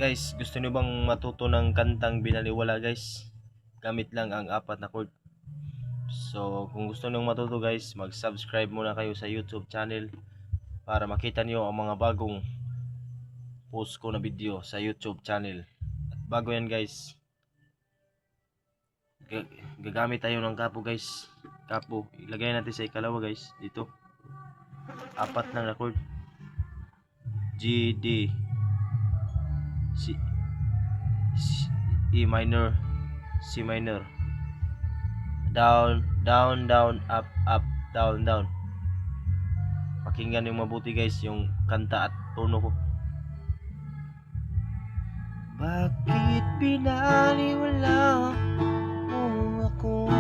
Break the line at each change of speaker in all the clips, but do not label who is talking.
Guys, gusto niyo bang matuto ng kantang Binaliwala guys? Gamit lang ang 4 na chord. So, kung gusto niyo matuto guys, mag-subscribe muna kayo sa YouTube channel para makita niyo ang mga bagong post ko na video sa YouTube channel. At bago yan guys, gagamit tayo ng kapo guys. Kapo, ilagay natin sa ikalawa guys, dito. 4 lang na chord. G, D, C, E minor, C minor, down, down, down, up, up, down, down. Pakinggan yung mabuti guys yung kanta at tono ko. Bakit binaliwala mo ako?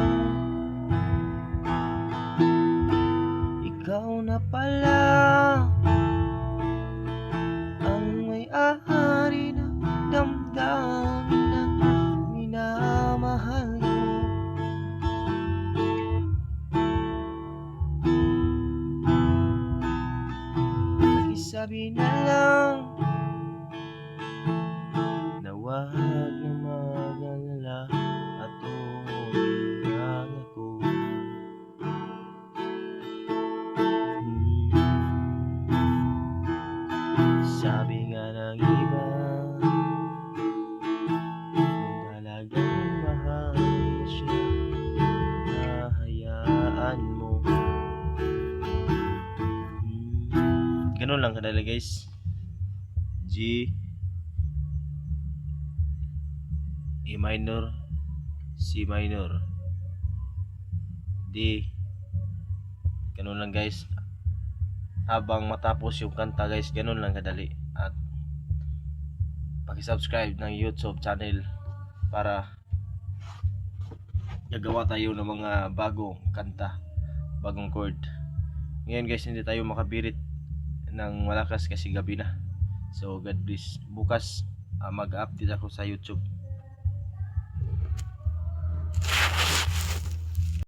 Ikaw na pala ang may-ari ng damdamin na minamahal ko. Sabi na lang na wag na mag-alala at okay lang ako. Sabi nga ng iba, kung talagang mahal na siya, hahayaan mo. Ganun lang kadali guys. G, E minor, C minor, D. Ganun lang guys. Habang matapos yung kanta guys, ganun lang kadali. At paki-subscribe ng YouTube channel para gagawa tayo ng mga bagong kanta, bagong chord. Ngayon guys, hindi tayo makabirit ng malakas kasi gabi na. So God bless. Bukas mag-update ako sa YouTube.